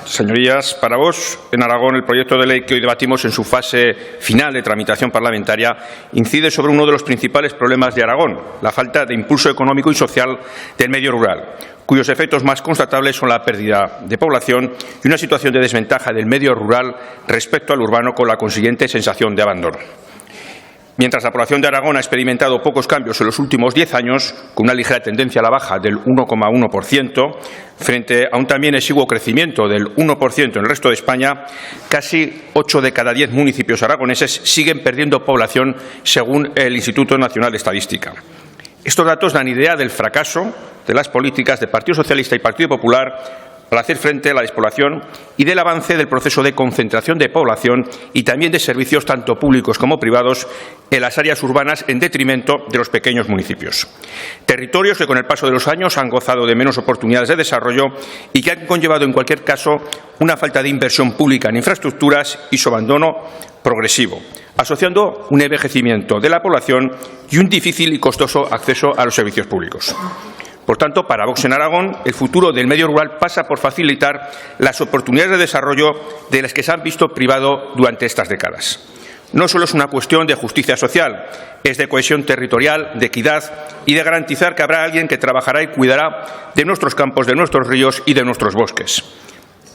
señorías, para Vox, en Aragón, el proyecto de ley que hoy debatimos en su fase final de tramitación parlamentaria incide sobre uno de los principales problemas de Aragón, la falta de impulso económico y social del medio rural, cuyos efectos más constatables son la pérdida de población y una situación de desventaja del medio rural respecto al urbano, con la consiguiente sensación de abandono. Mientras la población de Aragón ha experimentado pocos cambios en los últimos 10 años, con una ligera tendencia a la baja del 1,1%, frente a un también exiguo crecimiento del 1% en el resto de España, casi 8 de cada 10 municipios aragoneses siguen perdiendo población, según el Instituto Nacional de Estadística. Estos datos dan idea del fracaso de las políticas de Partido Socialista y Partido Popular para hacer frente a la despoblación y del avance del proceso de concentración de población y también de servicios tanto públicos como privados en las áreas urbanas, en detrimento de los pequeños municipios. Territorios que con el paso de los años han gozado de menos oportunidades de desarrollo y que han conllevado en cualquier caso una falta de inversión pública en infraestructuras y su abandono progresivo, asociando un envejecimiento de la población y un difícil y costoso acceso a los servicios públicos. Por tanto, para Vox en Aragón, el futuro del medio rural pasa por facilitar las oportunidades de desarrollo de las que se han visto privado durante estas décadas. No solo es una cuestión de justicia social, es de cohesión territorial, de equidad y de garantizar que habrá alguien que trabajará y cuidará de nuestros campos, de nuestros ríos y de nuestros bosques.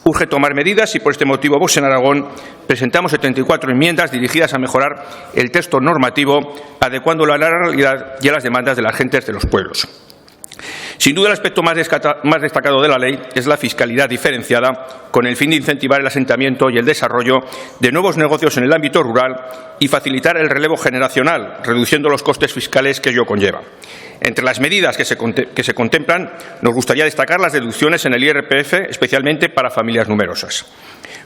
Urge tomar medidas y, por este motivo, Vox en Aragón presentamos 74 enmiendas dirigidas a mejorar el texto normativo, adecuándolo a la realidad y a las demandas de las gentes de los pueblos. Sin duda, el aspecto más destacado de la ley es la fiscalidad diferenciada, con el fin de incentivar el asentamiento y el desarrollo de nuevos negocios en el ámbito rural y facilitar el relevo generacional, reduciendo los costes fiscales que ello conlleva. Entre las medidas que se contemplan, nos gustaría destacar las deducciones en el IRPF, especialmente para familias numerosas.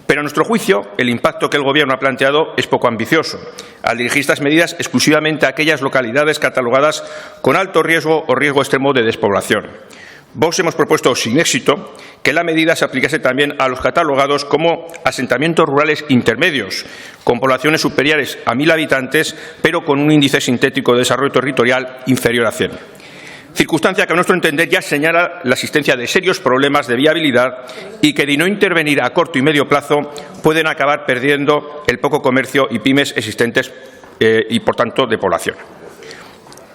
Pero, a nuestro juicio, el impacto que el Gobierno ha planteado es poco ambicioso, al dirigir estas medidas exclusivamente a aquellas localidades catalogadas con alto riesgo o riesgo extremo de despoblación. Vox hemos propuesto, sin éxito, que la medida se aplicase también a los catalogados como asentamientos rurales intermedios, con poblaciones superiores a 1.000 habitantes, pero con un índice sintético de desarrollo territorial inferior a 100. Circunstancia que, a nuestro entender, ya señala la existencia de serios problemas de viabilidad y que, de no intervenir a corto y medio plazo, pueden acabar perdiendo el poco comercio y pymes existentes y, por tanto, de población.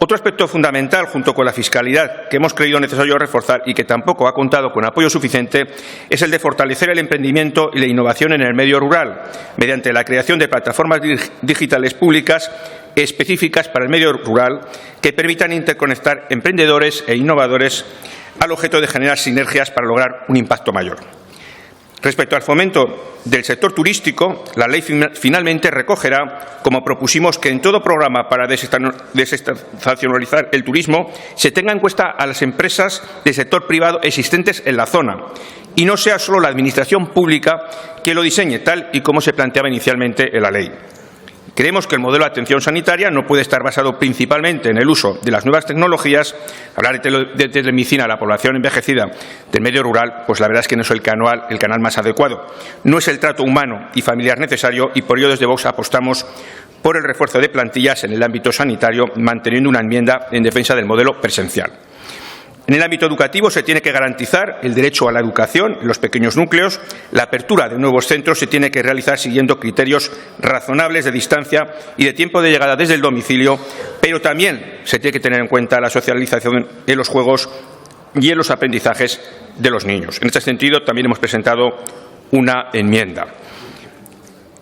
Otro aspecto fundamental, junto con la fiscalidad, que hemos creído necesario reforzar y que tampoco ha contado con apoyo suficiente, es el de fortalecer el emprendimiento y la innovación en el medio rural, mediante la creación de plataformas digitales públicas específicas para el medio rural que permitan interconectar emprendedores e innovadores al objeto de generar sinergias para lograr un impacto mayor. Respecto al fomento del sector turístico, la ley finalmente recogerá, como propusimos, que en todo programa para desestacionalizar el turismo se tenga en cuenta a las empresas del sector privado existentes en la zona y no sea solo la Administración pública que lo diseñe, tal y como se planteaba inicialmente en la ley. Creemos que el modelo de atención sanitaria no puede estar basado principalmente en el uso de las nuevas tecnologías. Hablar de telemedicina a la población envejecida del medio rural, pues la verdad es que no es el canal más adecuado. No es el trato humano y familiar necesario, y por ello desde Vox apostamos por el refuerzo de plantillas en el ámbito sanitario, manteniendo una enmienda en defensa del modelo presencial. En el ámbito educativo se tiene que garantizar el derecho a la educación en los pequeños núcleos. La apertura de nuevos centros se tiene que realizar siguiendo criterios razonables de distancia y de tiempo de llegada desde el domicilio, pero también se tiene que tener en cuenta la socialización en los juegos y en los aprendizajes de los niños. En este sentido, también hemos presentado una enmienda.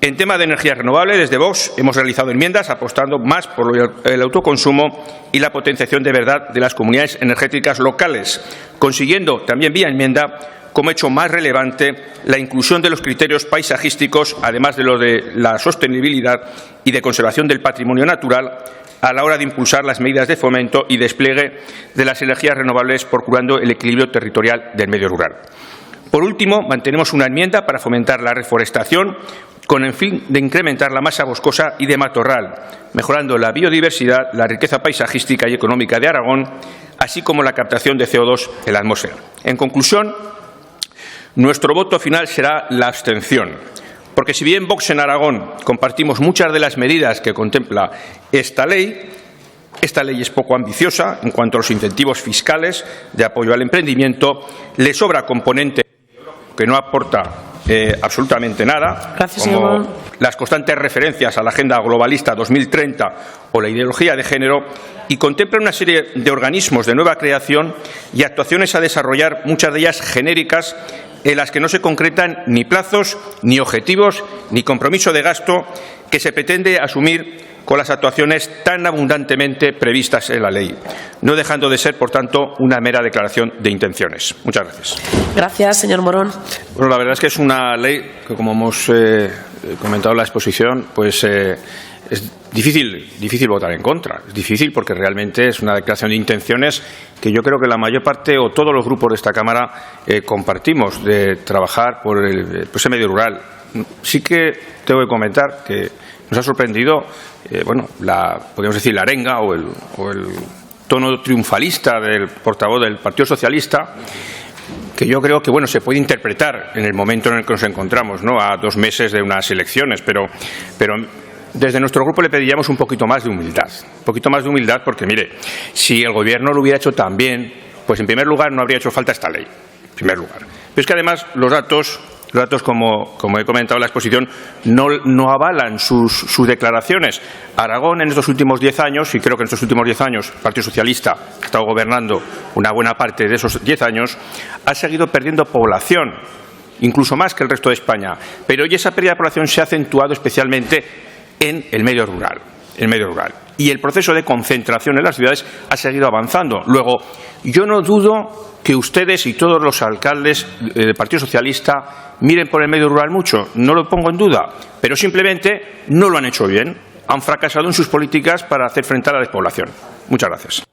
En tema de energía renovable, desde Vox hemos realizado enmiendas apostando más por el autoconsumo y la potenciación de verdad de las comunidades energéticas locales, consiguiendo también vía enmienda como hecho más relevante la inclusión de los criterios paisajísticos, además de los de la sostenibilidad y de conservación del patrimonio natural, a la hora de impulsar las medidas de fomento y despliegue de las energías renovables, procurando el equilibrio territorial del medio rural. Por último, mantenemos una enmienda para fomentar la reforestación con el fin de incrementar la masa boscosa y de matorral, mejorando la biodiversidad, la riqueza paisajística y económica de Aragón, así como la captación de CO2 en la atmósfera. En conclusión, nuestro voto final será la abstención, porque si bien Vox en Aragón compartimos muchas de las medidas que contempla esta ley es poco ambiciosa en cuanto a los incentivos fiscales de apoyo al emprendimiento, le sobra componente que no aporta absolutamente nada, Gracias, como señor. las constantes referencias a la Agenda Globalista 2030 o la ideología de género, y contempla una serie de organismos de nueva creación y actuaciones a desarrollar, muchas de ellas genéricas, en las que no se concretan ni plazos, ni objetivos, ni compromiso de gasto que se pretende asumir con las actuaciones tan abundantemente previstas en la ley, no dejando de ser, por tanto, una mera declaración de intenciones. Muchas gracias. Gracias, señor Morón. Bueno, la verdad es que es una ley que, como hemos comentado en la exposición, pues es difícil votar en contra. Es difícil porque realmente es una declaración de intenciones que yo creo que la mayor parte o todos los grupos de esta Cámara compartimos, de trabajar por ese medio rural. Sí que tengo que comentar que nos ha sorprendido, podríamos decir, la arenga o el tono triunfalista del portavoz del Partido Socialista, que yo creo que se puede interpretar en el momento en el que nos encontramos, ¿no?, a 2 meses de unas elecciones, pero desde nuestro grupo le pediríamos un poquito más de humildad, porque, mire, si el Gobierno lo hubiera hecho tan bien, pues en primer lugar no habría hecho falta esta ley, en primer lugar. Pero es que además los datos, como he comentado en la exposición, no avalan sus declaraciones. Aragón, en estos últimos 10 años, y creo que en estos últimos 10 años el Partido Socialista ha estado gobernando una buena parte de esos 10 años, ha seguido perdiendo población, incluso más que el resto de España. Pero hoy esa pérdida de población se ha acentuado especialmente en el medio rural. Y el proceso de concentración en las ciudades ha seguido avanzando. Luego, yo no dudo que ustedes y todos los alcaldes del Partido Socialista miren por el medio rural mucho, no lo pongo en duda, pero simplemente no lo han hecho bien, han fracasado en sus políticas para hacer frente a la despoblación. Muchas gracias.